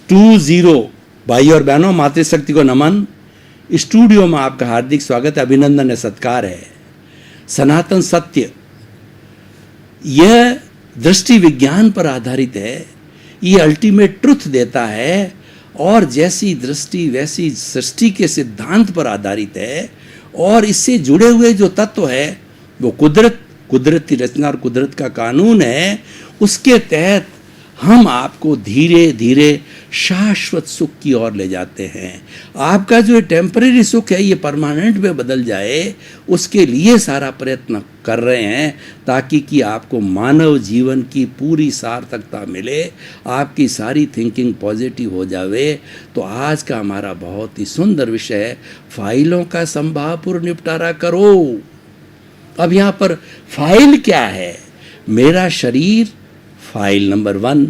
20 भाई और बहनों, मातृशक्ति को नमन। स्टूडियो में आपका हार्दिक स्वागत है, अभिनंदन है, सत्कार है। सनातन सत्य यह दृष्टि विज्ञान पर आधारित है, ये अल्टीमेट ट्रुथ देता है और जैसी दृष्टि वैसी सृष्टि के सिद्धांत पर आधारित है। और इससे जुड़े हुए जो तत्व है वो कुदरत की रचना और कुदरत का कानून है। उसके तहत हम आपको धीरे धीरे शाश्वत सुख की ओर ले जाते हैं। आपका जो टेम्परेरी सुख है ये परमानेंट में बदल जाए, उसके लिए सारा प्रयत्न कर रहे हैं ताकि कि आपको मानव जीवन की पूरी सार्थकता मिले, आपकी सारी थिंकिंग पॉजिटिव हो जावे। तो आज का हमारा बहुत ही सुंदर विषय है, फाइलों का संभावपूर्ण निपटारा करो। अब यहाँ पर फाइल क्या है? मेरा शरीर फाइल नंबर 1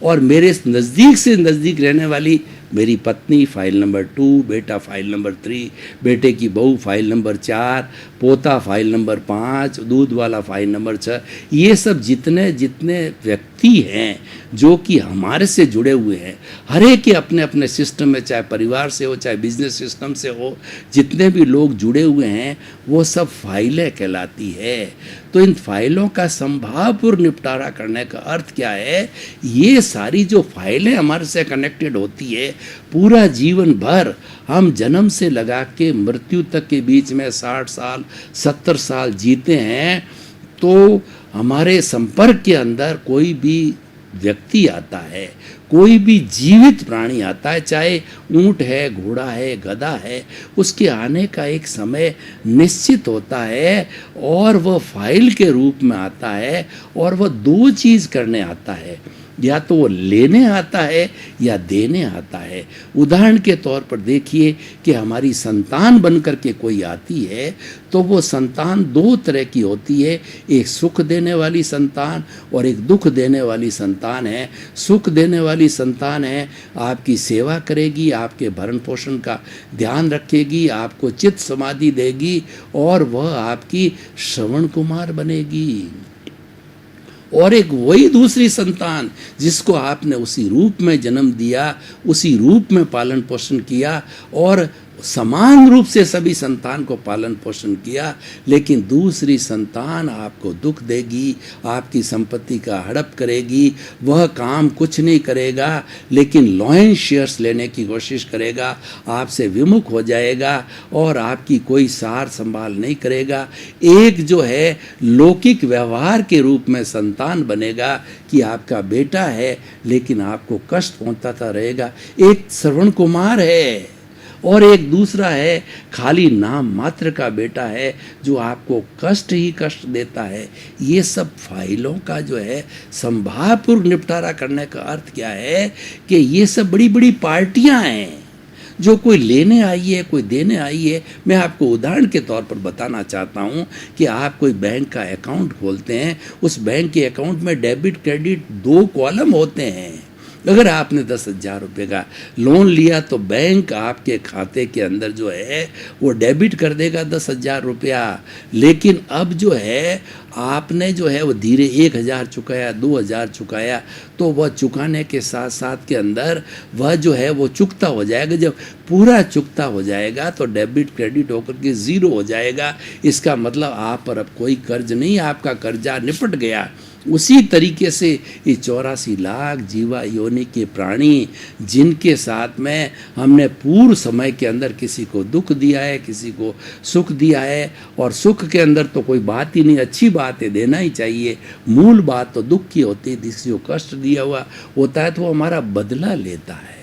और मेरे नज़दीक से नज़दीक रहने वाली मेरी पत्नी फाइल नंबर 2, बेटा फाइल नंबर 3, बेटे की बहू फाइल नंबर 4, पोता फाइल नंबर 5, दूध वाला फाइल नंबर 6। ये सब जितने जितने व्यक्ति हैं जो कि हमारे से जुड़े हुए हैं, हर एक के अपने अपने सिस्टम में, चाहे परिवार से हो चाहे बिजनेस सिस्टम से हो, जितने भी लोग जुड़े हुए हैं वो सब फाइलें कहलाती है। तो इन फाइलों का संभावपूर्ण निपटारा करने का अर्थ क्या है? ये सारी जो फाइलें हमारे से कनेक्टेड होती है, पूरा जीवन भर हम जन्म से लगा के मृत्यु तक के बीच में 60 साल 70 साल जीते हैं, तो हमारे संपर्क के अंदर कोई भी व्यक्ति आता है, कोई भी जीवित प्राणी आता है, चाहे ऊंट है, घोड़ा है, गधा है, उसके आने का एक समय निश्चित होता है और वह फाइल के रूप में आता है और वह 2 चीज़ करने आता है, या तो वो लेने आता है या देने आता है। उदाहरण के तौर पर देखिए कि हमारी संतान बन कर के कोई आती है तो वो संतान 2 तरह की होती है, एक सुख देने वाली संतान और एक दुख देने वाली संतान है। सुख देने वाली संतान है, आपकी सेवा करेगी, आपके भरण पोषण का ध्यान रखेगी, आपको चित्त समाधि देगी और वह आपकी श्रवण कुमार बनेगी। और एक वही दूसरी संतान जिसको आपने उसी रूप में जन्म दिया, उसी रूप में पालन पोषण किया और समान रूप से सभी संतान को पालन पोषण किया, लेकिन दूसरी संतान आपको दुख देगी, आपकी संपत्ति का हड़प करेगी, वह काम कुछ नहीं करेगा लेकिन लॉयन शेयर्स लेने की कोशिश करेगा, आपसे विमुख हो जाएगा और आपकी कोई सार संभाल नहीं करेगा। एक जो है लौकिक व्यवहार के रूप में संतान बनेगा कि आपका बेटा है लेकिन आपको कष्ट पहुंचाता रहेगा, एक श्रवण कुमार है। और एक दूसरा है खाली नाम मात्र का बेटा है जो आपको कष्ट ही कष्ट देता है। ये सब फाइलों का जो है संभावपूर्ण निपटारा करने का अर्थ क्या है कि ये सब बड़ी बड़ी पार्टियां हैं जो कोई लेने आई है, कोई देने आई है। मैं आपको उदाहरण के तौर पर बताना चाहता हूँ कि आप कोई बैंक का अकाउंट खोलते हैं, उस बैंक के अकाउंट में डेबिट क्रेडिट 2 कॉलम होते हैं। अगर आपने 10,000 रुपये का लोन लिया तो बैंक आपके खाते के अंदर जो है वो डेबिट कर देगा 10,000 रुपया, लेकिन अब जो है आपने जो है वो धीरे 1,000 चुकाया, 2,000 चुकाया, तो वह चुकाने के साथ साथ के अंदर वह जो है वो चुकता हो जाएगा। जब पूरा चुकता हो जाएगा तो डेबिट क्रेडिट होकर के 0 हो जाएगा। इसका मतलब आप पर अब कोई कर्ज नहीं, आपका कर्जा निपट गया। उसी तरीके से ये 84 लाख जीवा योनि के प्राणी जिनके साथ में हमने पूर्व समय के अंदर किसी को दुख दिया है, किसी को सुख दिया है, और सुख के अंदर तो कोई बात ही नहीं, अच्छी बात है, देना ही चाहिए। मूल बात तो दुख की होती है, किसी को कष्ट दिया हुआ होता है तो वो हमारा बदला लेता है,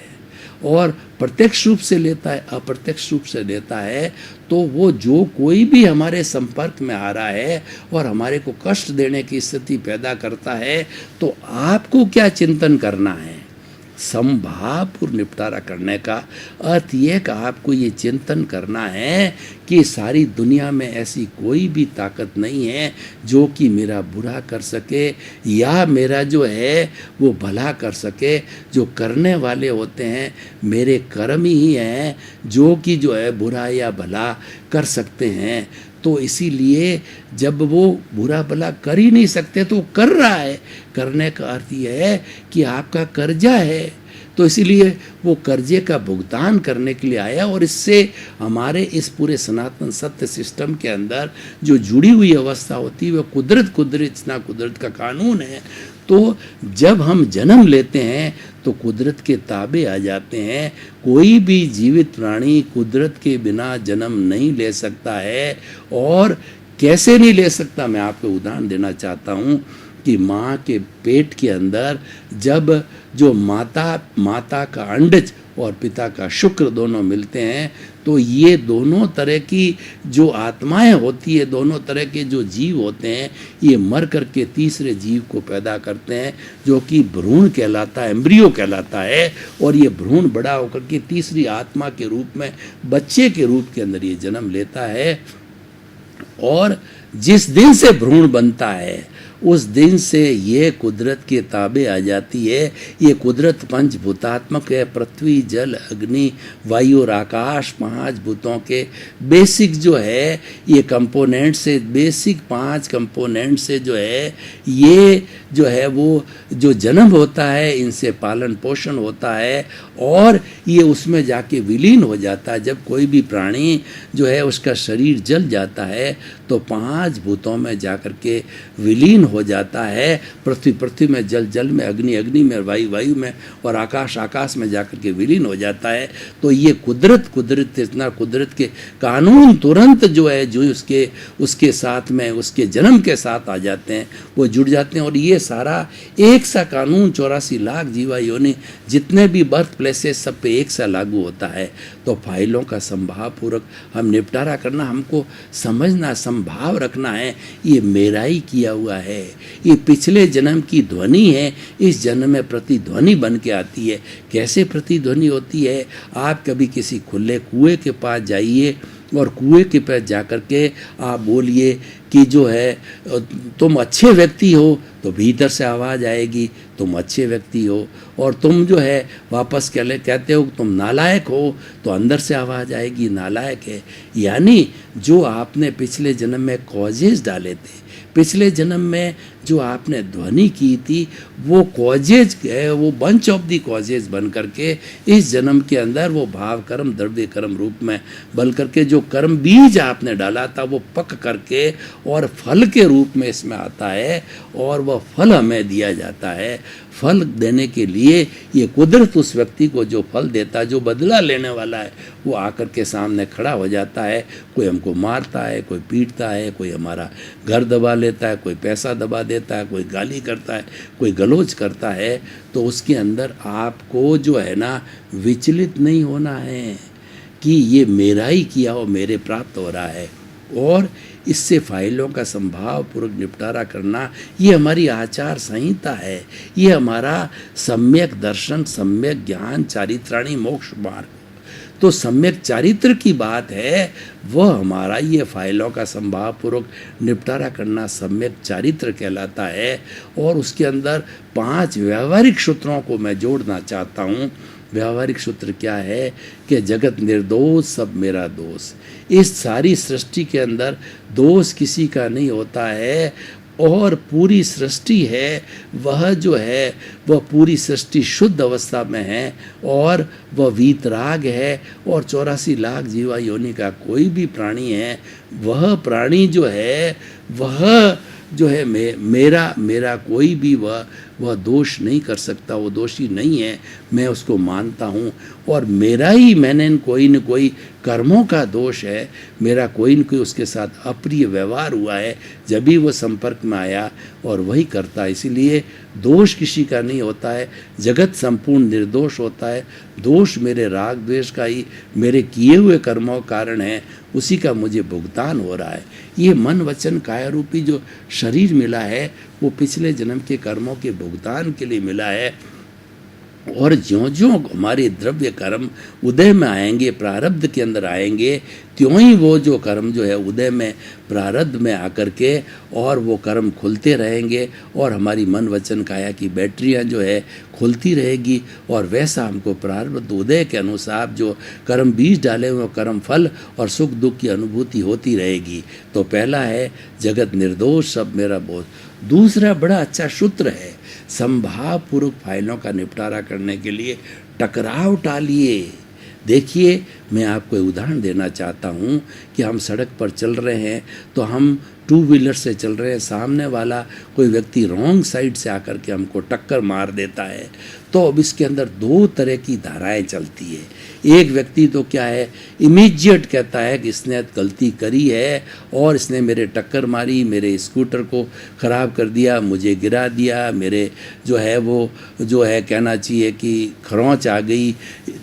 और प्रत्यक्ष रूप से लेता है, अप्रत्यक्ष रूप से लेता है। तो वो जो कोई भी हमारे संपर्क में आ रहा है और हमारे को कष्ट देने की स्थिति पैदा करता है, तो आपको क्या चिंतन करना है? संभावपूर्ण निपटारा करने का अर्थ ये कि आपको ये चिंतन करना है कि सारी दुनिया में ऐसी कोई भी ताकत नहीं है जो कि मेरा बुरा कर सके या मेरा जो है वो भला कर सके। जो करने वाले होते हैं मेरे कर्म ही हैं जो कि जो है बुरा या भला कर सकते हैं। तो इसीलिए जब वो बुरा भला कर ही नहीं सकते तो कर रहा है। करने का अर्थ ये है कि आपका कर्जा है, तो इसीलिए वो कर्जे का भुगतान करने के लिए आया, और इससे हमारे इस पूरे सनातन सत्य सिस्टम के अंदर जो जुड़ी हुई अवस्था होती है वो कुदरत का कानून है। तो जब हम जन्म लेते हैं तो कुदरत के ताबे आ जाते हैं। कोई भी जीवित प्राणी कुदरत के बिना जन्म नहीं ले सकता है। और कैसे नहीं ले सकता, मैं आपको उदाहरण देना चाहता हूँ कि माँ के पेट के अंदर जब जो माता का अंडज और पिता का शुक्र दोनों मिलते हैं, तो ये दोनों तरह की जो आत्माएं होती है, दोनों तरह के जो जीव होते हैं, ये मर करके तीसरे जीव को पैदा करते हैं जो कि भ्रूण कहलाता है, एम्ब्रियो कहलाता है। और ये भ्रूण बड़ा होकर के तीसरी आत्मा के रूप में बच्चे के रूप के अंदर ये जन्म लेता है। और जिस दिन से भ्रूण बनता है उस दिन से ये कुदरत के ताबे आ जाती है। ये कुदरत पंचभूतात्मक है। पृथ्वी, जल, अग्नि, वायु और आकाश, 5 भूतों के बेसिक जो है ये कंपोनेंट से, बेसिक 5 कंपोनेंट से जो है ये जो है वो जो जन्म होता है, इनसे पालन पोषण होता है और ये उसमें जाके विलीन हो जाता है। जब कोई भी प्राणी जो है उसका शरीर जल जाता है तो 5 भूतों में जाकर के विलीन हो जाता है। पृथ्वी में, जल में, अग्नि में, वायु में और आकाश में जाकर के विलीन हो जाता है। तो ये कुदरत इतना कुदरत के कानून तुरंत जो है जो उसके साथ में, उसके जन्म के साथ आ जाते हैं, वो जुड़ जाते हैं। और ये सारा एक सा कानून 84 लाख जीवा योनि जितने भी बर्थ प्लेसेस सब पे एक सा लागू होता है। तो फाइलों का संभाव पूर्वक हम निपटारा करना, हमको समझना, संभाव रखना है ये मेरा ही किया हुआ है, ये पिछले जन्म की ध्वनि है, इस जन्म में प्रतिध्वनि बन के आती है। कैसे प्रतिध्वनि होती है? आप कभी किसी खुले कुएं के पास जाइए और कुएं के पास जाकर के आप बोलिए कि जो है तुम अच्छे व्यक्ति हो, तो भीतर से आवाज़ आएगी तुम अच्छे व्यक्ति हो। और तुम जो है वापस कहते हो तुम नालायक हो, तो अंदर से आवाज़ आएगी नालायक है। यानी जो आपने पिछले जन्म में कॉजेज डाले थे, पिछले जन्म में जो आपने ध्वनि की थी, वो कॉजेज है, वो बंच ऑफ दी कॉजेज बन करके इस जन्म के अंदर वो भाव कर्म द्रव्य कर्म रूप में बल करके जो कर्म बीज आपने डाला था वो पक करके और फल के रूप में इसमें आता है और वह फल हमें दिया जाता है। फल देने के लिए ये कुदरत उस व्यक्ति को जो फल देता है, जो बदला लेने वाला है, वो आकर के सामने खड़ा हो जाता है। कोई हमको मारता है, कोई पीटता है, कोई हमारा घर दबा लेता है, कोई पैसा दबा देता है, कोई गाली करता है, कोई गलोच करता है। तो उसके अंदर आपको जो है ना विचलित नहीं होना है कि ये मेरा ही किया हो, मेरे प्राप्त हो रहा है। और इससे फाइलों का संभाव पूर्वक निपटारा करना, ये हमारी आचार संहिता है, ये हमारा सम्यक दर्शन, सम्यक ज्ञान, चारित्राणी मोक्ष मार्ग। तो सम्यक चारित्र की बात है, वह हमारा ये फाइलों का संभाव पूर्वक निपटारा करना सम्यक चारित्र कहलाता है। और उसके अंदर 5 व्यवहारिक सूत्रों को मैं जोड़ना चाहता हूँ। व्यवहारिक सूत्र क्या है कि जगत निर्दोष सब मेरा दोष। इस सारी सृष्टि के अंदर दोष किसी का नहीं होता है और पूरी सृष्टि है वह जो है वह पूरी सृष्टि शुद्ध अवस्था में है और वह वीतराग है। और 84 लाख जीवा योनि का कोई भी प्राणी है, वह प्राणी जो है वह जो है मेरा कोई भी वह दोष नहीं कर सकता, वो दोषी नहीं है, मैं उसको मानता हूँ। और मेरा ही मैंने कोई न कोई कर्मों का दोष है, मेरा कोई न कोई उसके साथ अप्रिय व्यवहार हुआ है, जब भी वो संपर्क में आया और वही करता है। इसीलिए दोष किसी का नहीं होता है, जगत संपूर्ण निर्दोष होता है। दोष मेरे राग द्वेष का ही, मेरे किए हुए कर्मों का कारण है, उसी का मुझे भुगतान हो रहा है। ये मन वचन काया रूपी जो शरीर मिला है वो पिछले जन्म के कर्मों के भुगतान के लिए मिला है। और ज्यों-ज्यों हमारे द्रव्य कर्म उदय में आएंगे, प्रारब्ध के अंदर आएंगे, त्यों ही वो जो कर्म जो है उदय में, प्रारब्ध में आकर के और वो कर्म खुलते रहेंगे और हमारी मन वचन काया की बैटरियां जो है खुलती रहेगी। और वैसा हमको प्रारब्ध उदय के अनुसार जो कर्म बीज डाले हुए कर्म फल और सुख दुख की अनुभूति होती रहेगी। तो पहला है जगत निर्दोष सब मेरा दूसरा बड़ा अच्छा सूत्र है, संभावपूर्वक फाइलों का निपटारा करने के लिए टकराव टालिए। देखिए, मैं आपको एक उदाहरण देना चाहता हूँ कि हम सड़क पर चल रहे हैं, तो हम टू व्हीलर से चल रहे हैं, सामने वाला कोई व्यक्ति रॉन्ग साइड से आकर के हमको टक्कर मार देता है, तो अब इसके अंदर दो तरह की धाराएं चलती है। एक व्यक्ति तो क्या है, इमीडिएट कहता है कि इसने गलती करी है और इसने मेरे टक्कर मारी, मेरे स्कूटर को ख़राब कर दिया, मुझे गिरा दिया, मेरे जो है वो जो है कहना चाहिए कि खरोंच आ गई।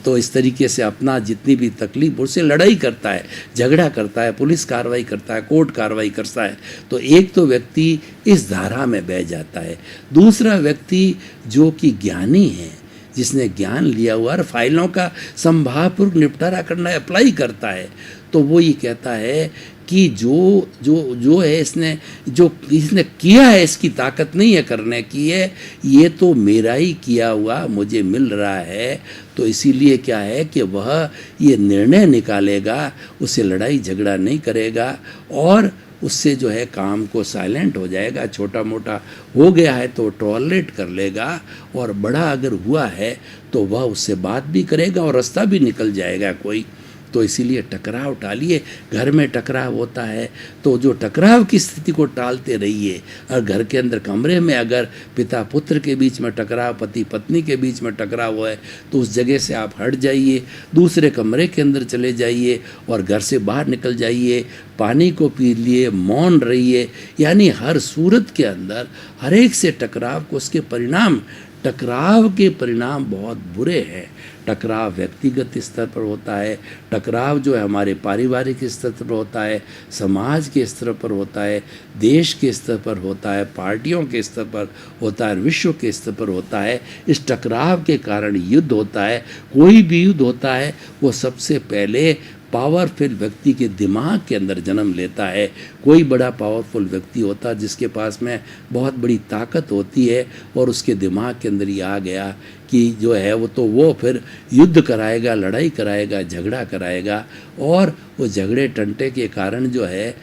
तो इस तरीके से अपना जितनी भी तकलीफ, उससे लड़ाई करता है, झगड़ा करता है, पुलिस कार्रवाई करता है, कोर्ट कार्रवाई करता है। तो एक तो व्यक्ति इस धारा में बह जाता है। दूसरा व्यक्ति जो कि ज्ञानी है, जिसने ज्ञान लिया हुआ और फाइलों का संभावपूर्वक निपटारा करना अप्लाई करता है, तो वो ये कहता है कि जो है इसने किया है, इसकी ताकत नहीं है करने की है, ये तो मेरा ही किया हुआ मुझे मिल रहा है। तो इसीलिए क्या है कि वह ये निर्णय निकालेगा, उससे लड़ाई झगड़ा नहीं करेगा और उससे जो है काम को साइलेंट हो जाएगा। छोटा मोटा हो गया है तो टॉलरेट कर लेगा, और बड़ा अगर हुआ है तो वह उससे बात भी करेगा और रास्ता भी निकल जाएगा कोई। तो इसीलिए टकराव टालिए। घर में टकराव होता है तो जो टकराव की स्थिति को टालते रहिए। और घर के अंदर कमरे में अगर पिता पुत्र के बीच में टकराव, पति पत्नी के बीच में टकराव है, तो उस जगह से आप हट जाइए, दूसरे कमरे के अंदर चले जाइए और घर से बाहर निकल जाइए, पानी को पी लिए, मौन रहिए। यानी हर सूरत के अंदर हर एक से टकराव को, उसके परिणाम, टकराव के परिणाम बहुत बुरे हैं। टकराव व्यक्तिगत स्तर पर होता है, टकराव जो है हमारे पारिवारिक स्तर पर होता है, समाज के स्तर पर होता है, देश के स्तर पर होता है, पार्टियों के स्तर पर होता है, विश्व के स्तर पर होता है। इस टकराव के कारण युद्ध होता है। कोई भी युद्ध होता है वो सबसे पहले पावरफुल व्यक्ति के दिमाग के अंदर जन्म लेता है। कोई बड़ा पावरफुल व्यक्ति होता है जिसके पास में बहुत बड़ी ताकत होती है और उसके दिमाग के अंदर ये आ गया कि जो है वो फिर युद्ध कराएगा, लड़ाई कराएगा, झगड़ा कराएगा, और वो झगड़े टंटे के कारण जो है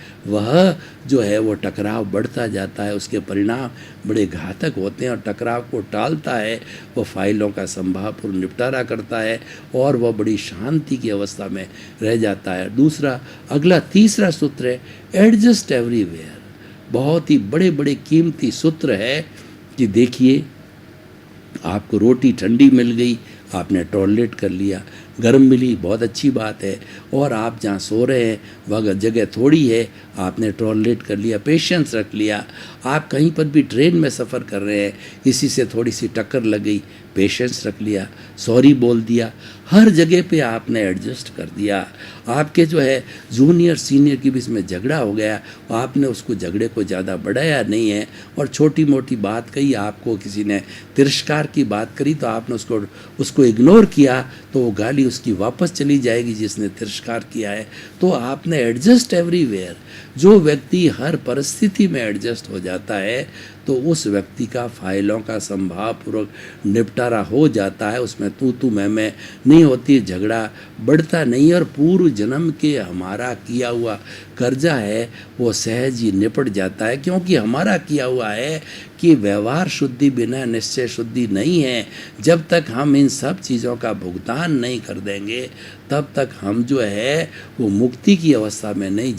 वो टकराव बढ़ता जाता है। उसके परिणाम बड़े घातक होते हैं और टकराव को टालता है, वो फाइलों का संभावपूर्ण निपटारा करता है और वह बड़ी शांति की अवस्था में रह जाता है। तीसरा सूत्र है एडजस्ट एवरीवेयर। बहुत ही बड़े बड़े कीमती सूत्र है कि देखिए, आपको रोटी ठंडी मिल गई, आपने टॉलरेट कर लिया, गर्म मिली, बहुत अच्छी बात है, और आप जहाँ सो रहे हैं वह जगह थोड़ी है, आपने टॉलरेट कर लिया, पेशेंस रख लिया। आप कहीं पर भी ट्रेन में सफ़र कर रहे हैं, किसी से थोड़ी सी टक्कर लग गई, पेशेंस रख लिया, सॉरी बोल दिया, हर जगह पे आपने एडजस्ट कर दिया। आपके जो है जूनियर सीनियर के बीच में झगड़ा हो गया, आपने उसको झगड़े को ज़्यादा बढ़ाया नहीं है और छोटी मोटी बात कही, आपको किसी ने तिरस्कार की बात करी तो आपने उसको इग्नोर किया, तो वो गाली उसकी वापस चली जाएगी जिसने तिरस्कार किया है। तो आपने एडजस्ट एवरीवेयर। जो व्यक्ति हर परिस्थिति में एडजस्ट हो जाता है तो उस व्यक्ति का फाइलों का संभावपूर्वक निपटारा हो जाता है। उसमें तू मैं नहीं होती, झगड़ा बढ़ता नहीं, और पूर्व जन्म के हमारा किया हुआ कर्जा है वो सहज ही निपट जाता है, क्योंकि हमारा किया हुआ है कि व्यवहार शुद्धि बिना निश्चय शुद्धि नहीं है। जब तक हम इन सब चीज़ों का भुगतान नहीं कर देंगे तब तक हम जो है वो मुक्ति की अवस्था में नहीं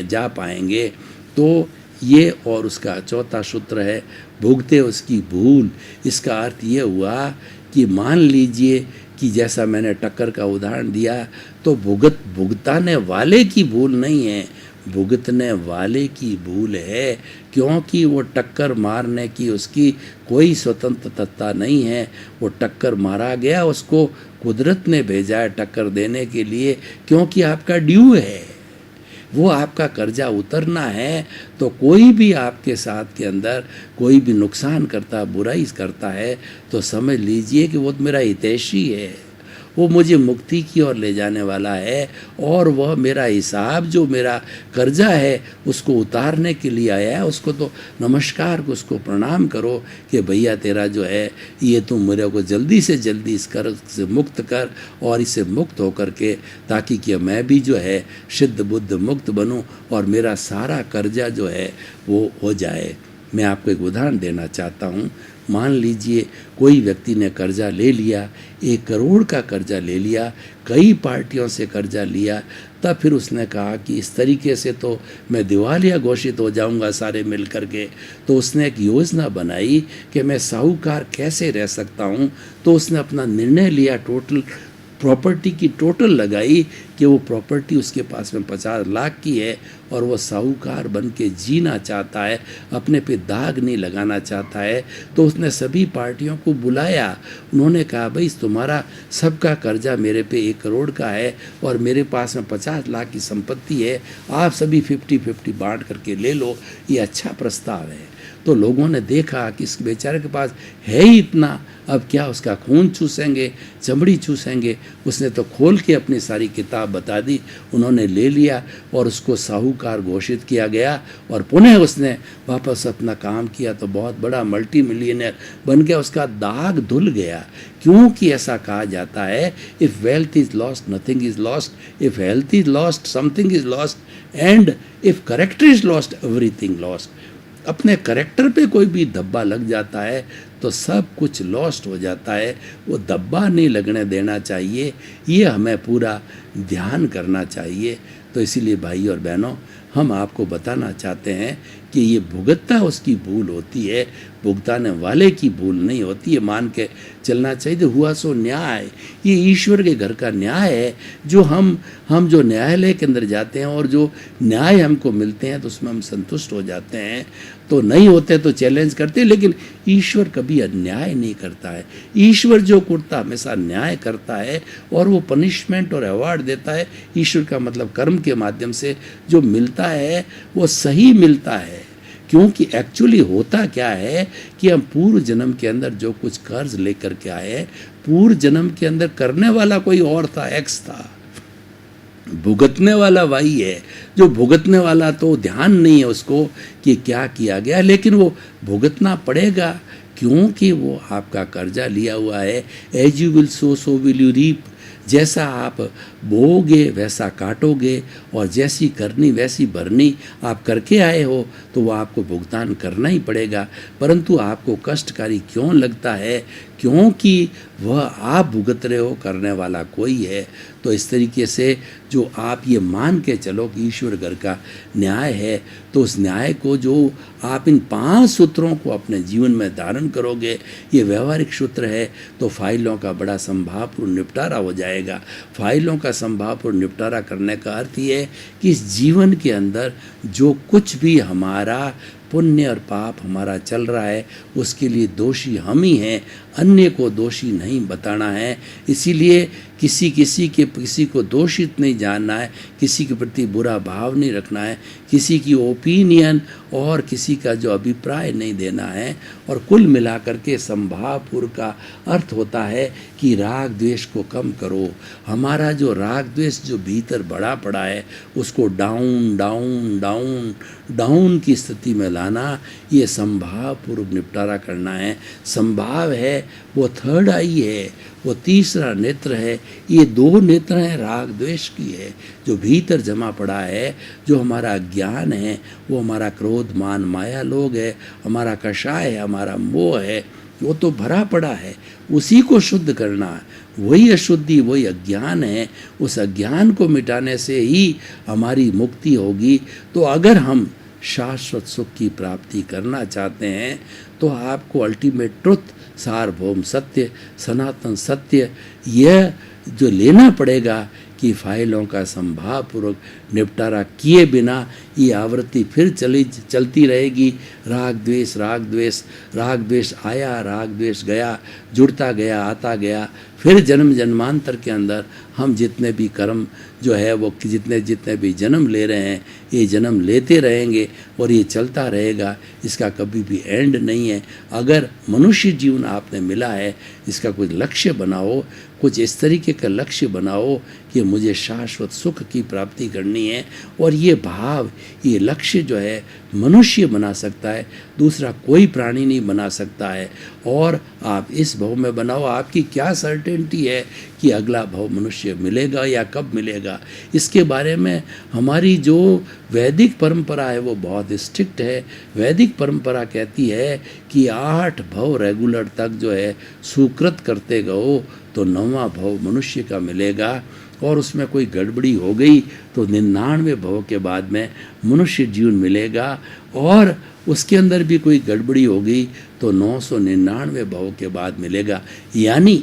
जा पाएंगे। तो ये, और उसका चौथा सूत्र है भुगते उसकी भूल। इसका अर्थ ये हुआ कि मान लीजिए कि जैसा मैंने टक्कर का उदाहरण दिया, तो भुगताने वाले की भूल नहीं है, भुगतने वाले की भूल है, क्योंकि वो टक्कर मारने की उसकी कोई स्वतंत्रता नहीं है। वो टक्कर मारा गया, उसको कुदरत ने भेजा है टक्कर देने के लिए, क्योंकि आपका ड्यू है, वो आपका कर्जा उतरना है। तो कोई भी आपके साथ के अंदर कोई भी नुकसान करता, बुराई करता है, तो समझ लीजिए कि वो मेरा हितैषी है, वो मुझे मुक्ति की ओर ले जाने वाला है, और वह मेरा हिसाब, जो मेरा कर्जा है उसको उतारने के लिए आया है। उसको तो नमस्कार, उसको प्रणाम करो कि भैया तेरा जो है ये तुम मेरे को जल्दी से जल्दी इस कर्ज से मुक्त कर, और इससे मुक्त होकर के ताकि कि मैं भी जो है सिद्ध बुद्ध मुक्त बनूं और मेरा सारा कर्जा जो है वो हो जाए। मैं आपको एक उदाहरण देना चाहता हूँ। मान लीजिए कोई व्यक्ति ने कर्जा ले लिया, 1 करोड़ का कर्जा ले लिया, कई पार्टियों से कर्जा लिया, तब फिर उसने कहा कि इस तरीके से तो मैं दिवालिया घोषित हो जाऊंगा सारे मिल कर के। तो उसने एक योजना बनाई कि मैं साहूकार कैसे रह सकता हूं। तो उसने अपना निर्णय लिया, टोटल प्रॉपर्टी की टोटल लगाई कि वो प्रॉपर्टी उसके पास में 50 लाख की है और वो साहूकार बन के जीना चाहता है, अपने पे दाग नहीं लगाना चाहता है। तो उसने सभी पार्टियों को बुलाया। उन्होंने कहा भाई तुम्हारा सबका कर्जा मेरे पे 1 करोड़ का है और मेरे पास में 50 लाख की संपत्ति है, आप सभी 50-50 बांट करके ले लो, ये अच्छा प्रस्ताव है। तो लोगों ने देखा कि इस बेचारे के पास है ही इतना, अब क्या उसका खून चूसेंगे, चमड़ी चूसेंगे। उसने तो खोल के अपनी सारी किताब बता दी। उन्होंने ले लिया और उसको साहूकार घोषित किया गया और पुनः उसने वापस अपना काम किया तो बहुत बड़ा मल्टी मिलियनर बन गया। उसका दाग धुल गया, क्योंकि ऐसा कहा जाता है if wealth is lost nothing is lost, if health is lost something is lost and if character is lost everything lost. अपने करेक्टर पे कोई भी धब्बा लग जाता है तो सब कुछ लॉस्ट हो जाता है। वो धब्बा नहीं लगने देना चाहिए, ये हमें पूरा ध्यान करना चाहिए। तो इसीलिए भाई और बहनों, हम आपको बताना चाहते हैं कि ये भुगतता उसकी भूल होती है, भुगताने वाले की भूल नहीं होती है। मान के चलना चाहिए तो हुआ सो न्याय, ये ईश्वर के घर का न्याय है। जो हम जो न्यायालय के अंदर जाते हैं और जो न्याय हमको मिलते हैं तो उसमें हम संतुष्ट हो जाते हैं। तो नहीं होते तो चैलेंज करते हैं, लेकिन ईश्वर कभी अन्याय नहीं करता है। ईश्वर जो करता हमेशा न्याय करता है और वो पनिशमेंट और अवार्ड देता है। ईश्वर का मतलब कर्म के माध्यम से जो मिलता है वो सही मिलता है। क्योंकि एक्चुअली होता क्या है कि हम पूर्व जन्म के अंदर जो कुछ कर्ज लेकर के आए, पूर्व जन्म के अंदर करने वाला कोई और था, एक्स था, भुगतने वाला वही है। जो भुगतने वाला तो ध्यान नहीं है उसको कि क्या किया गया, लेकिन वो भुगतना पड़ेगा क्योंकि वो आपका कर्जा लिया हुआ है। As you will sow so will you reap. जैसा आप बोओगे वैसा काटोगे और जैसी करनी वैसी भरनी आप करके आए हो तो वो आपको भुगतान करना ही पड़ेगा। परंतु आपको कष्टकारी क्यों लगता है? क्योंकि वह आप भुगत रहे हो, करने वाला कोई है। तो इस तरीके से जो आप ये मान के चलो कि ईश्वर घर का न्याय है, तो उस न्याय को जो आप इन 5 सूत्रों को अपने जीवन में धारण करोगे, ये व्यवहारिक सूत्र है, तो फाइलों का बड़ा संभावपूर्ण निपटारा हो जाएगा। फाइलों का संभावपूर्ण निपटारा करने का अर्थ ये है कि इस जीवन के अंदर जो कुछ भी हमारा पुण्य और पाप हमारा चल रहा है उसके लिए दोषी हम ही हैं, अन्य को दोषी नहीं बताना है। इसीलिए किसी को दोषित नहीं जानना है, किसी के प्रति बुरा भाव नहीं रखना है, किसी की ओपिनियन और किसी का जो अभिप्राय नहीं देना है। और कुल मिलाकर के संभावपूर्ण का अर्थ होता है कि राग द्वेष को कम करो। हमारा जो राग द्वेष जो भीतर बढ़ा पड़ा है उसको डाउन डाउन डाउन डाउन की स्थिति में लाना, ये संभावपूर्वक निपटारा करना है। संभाव है वो थर्ड आई है, वो तीसरा नेत्र है। ये 2 नेत्र हैं राग द्वेष की है, जो भीतर जमा पड़ा है, जो हमारा ज्ञान है, वो हमारा क्रोध मान माया लोग है, हमारा कषाय है, हमारा मोह है, वो तो भरा पड़ा है। उसी को शुद्ध करना है। वही अशुद्धि, वही अज्ञान है। उस अज्ञान को मिटाने से ही हमारी मुक्ति होगी। तो अगर हम शाश्वत सुख की प्राप्ति करना चाहते हैं तो आपको अल्टीमेट ट्रुथ, सार्वभौम सत्य, सनातन सत्य, यह जो लेना पड़ेगा कि फाइलों का संभावपूर्वक निपटारा किए बिना ये आवृत्ति फिर चलती रहेगी। राग द्वेष राग द्वेष राग द्वेष आया, राग द्वेष गया, जुड़ता गया, आता गया। फिर जन्म जन्मांतर के अंदर हम जितने भी कर्म जो है वो जितने भी जन्म ले रहे हैं, ये जन्म लेते रहेंगे और ये चलता रहेगा। इसका कभी भी एंड नहीं है। अगर मनुष्य जीवन आपने मिला है, इसका कुछ लक्ष्य बनाओ, कुछ इस तरीके का लक्ष्य बनाओ कि मुझे शाश्वत सुख की प्राप्ति करनी है। और ये भाव, ये लक्ष्य जो है मनुष्य बना सकता है, दूसरा कोई प्राणी नहीं बना सकता है। और आप इस भव में बनाओ, आपकी क्या सर्टेनिटी है कि अगला भव मनुष्य मिलेगा या कब मिलेगा। इसके बारे में हमारी जो वैदिक परंपरा है वो बहुत स्ट्रिक्ट है। वैदिक परंपरा कहती है कि 8 भव रेगुलर तक जो है सुकृत करते गओ तो 9वां भव मनुष्य का मिलेगा, और उसमें कोई गड़बड़ी हो गई तो 99वें भव के बाद में मनुष्य जीवन मिलेगा, और उसके अंदर भी कोई गड़बड़ी हो गई तो 999वें भव के बाद मिलेगा। यानी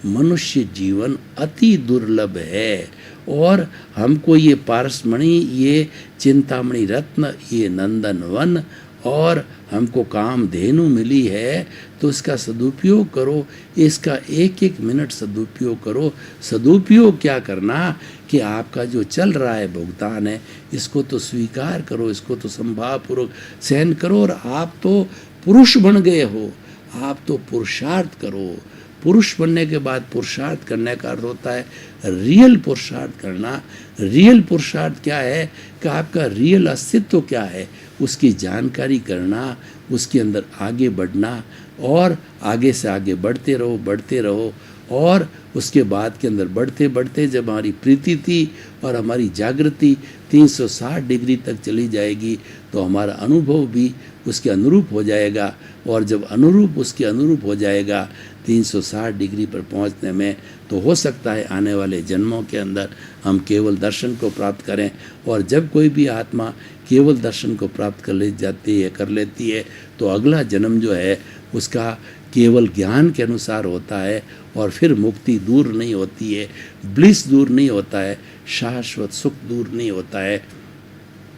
मनुष्य जीवन अति दुर्लभ है, और हमको ये पारसमणि, ये चिंतामणि रत्न, ये नंदन वन और हमको कामधेनु मिली है, तो इसका सदुपयोग करो, इसका एक एक मिनट सदुपयोग करो। सदुपयोग क्या करना कि आपका जो चल रहा है भुगतान है, इसको तो स्वीकार करो, इसको तो संभावपूर्वक सहन करो। और आप तो पुरुष बन गए हो, आप तो पुरुषार्थ करो। पुरुष बनने के बाद पुरुषार्थ करने का अर्थ होता है रियल पुरुषार्थ करना। रियल पुरुषार्थ क्या है कि आपका रियल अस्तित्व क्या है, उसकी जानकारी करना, उसके अंदर आगे बढ़ना, और आगे से आगे बढ़ते रहो, बढ़ते रहो। और उसके बाद के अंदर बढ़ते बढ़ते जब हमारी प्रीति थी और हमारी जागृति 360 डिग्री तक चली जाएगी, तो हमारा अनुभव भी उसके अनुरूप हो जाएगा। और जब अनुरूप उसके अनुरूप हो जाएगा 360 डिग्री पर पहुंचने में, तो हो सकता है आने वाले जन्मों के अंदर हम केवल दर्शन को प्राप्त करें। और जब कोई भी आत्मा केवल दर्शन को प्राप्त कर लेती है तो अगला जन्म जो है उसका केवल ज्ञान के अनुसार होता है, और फिर मुक्ति दूर नहीं होती है, ब्लिस दूर नहीं होता है, शाश्वत सुख दूर नहीं होता है।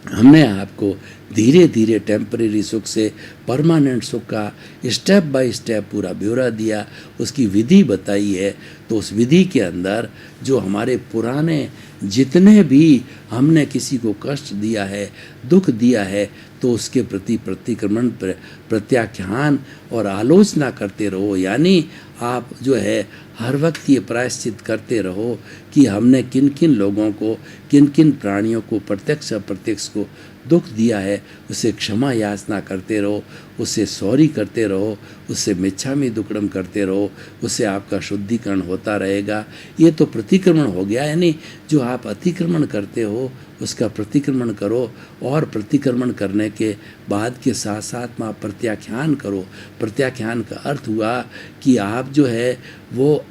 हमने आपको धीरे धीरे टेम्परेरी सुख से परमानेंट सुख का स्टेप बाय स्टेप पूरा ब्यौरा दिया, उसकी विधि बताई है। तो उस विधि के अंदर जो हमारे पुराने जितने भी हमने किसी को कष्ट दिया है, दुख दिया है, तो उसके प्रति प्रतिक्रमण, प्रत्याख्यान और आलोचना करते रहो। यानी आप जो है हर वक्त ये प्रायश्चित करते रहो कि हमने किन किन लोगों को, किन किन प्राणियों को प्रत्यक्ष अप्रत्यक्ष को दुख दिया है, उसे क्षमा याचना करते रहो, उससे सॉरी करते रहो, उससे मिच्छामि दुक्कडम करते रहो, उससे आपका शुद्धिकरण होता रहेगा। ये तो प्रतिक्रमण हो गया, यानी जो आप अतिक्रमण करते हो उसका प्रतिक्रमण करो, और प्रतिक्रमण करने के बाद के साथ साथ में आप प्रत्याख्यान करो। प्रत्याख्यान का अर्थ हुआ कि आप जो है वो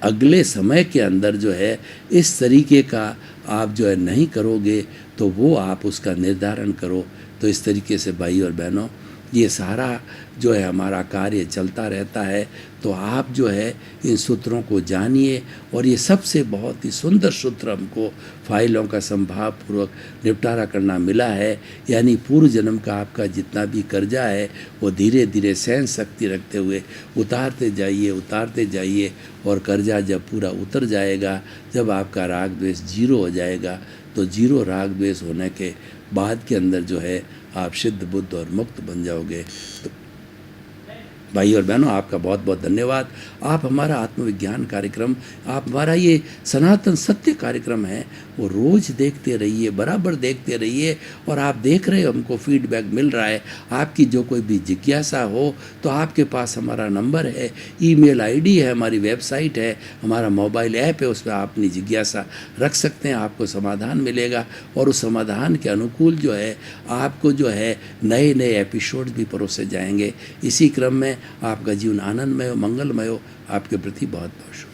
अगले समय के अंदर जो है इस तरीके का आप जो है नहीं करोगे, तो वो आप उसका निर्धारण करो। तो इस तरीके से भाई और बहनों, ये सारा जो है हमारा कार्य चलता रहता है। तो आप जो है इन सूत्रों को जानिए, और ये सबसे बहुत ही सुंदर सूत्र हमको फाइलों का संभावपूर्वक निपटारा करना मिला है। यानी पूर्व जन्म का आपका जितना भी कर्जा है वो धीरे धीरे सहन शक्ति रखते हुए उतारते जाइए, और कर्जा जब पूरा उतर जाएगा, जब आपका राग द्वेष जीरो हो जाएगा, तो जीरो राग द्वेष होने के बाद के अंदर जो है आप सिद्ध बुद्ध और मुक्त बन जाओगे। तो भाई और बहनों, आपका बहुत बहुत धन्यवाद। आप हमारा आत्मविज्ञान कार्यक्रम, आप हमारा ये सनातन सत्य कार्यक्रम है, वो रोज़ देखते रहिए, बराबर देखते रहिए। और आप देख रहे हो, हमको फीडबैक मिल रहा है। आपकी जो कोई भी जिज्ञासा हो तो आपके पास हमारा नंबर है, ईमेल आईडी है, हमारी वेबसाइट है, हमारा मोबाइल ऐप है, उस पर आप अपनी जिज्ञासा रख सकते हैं, आपको समाधान मिलेगा। और उस समाधान के अनुकूल जो है आपको जो है नए नए एपिसोड भी परोसे जाएंगे। इसी क्रम में आपका जीवन आनंदमय हो, मंगलमय हो। आपके प्रति बहुत बहुत शुभ।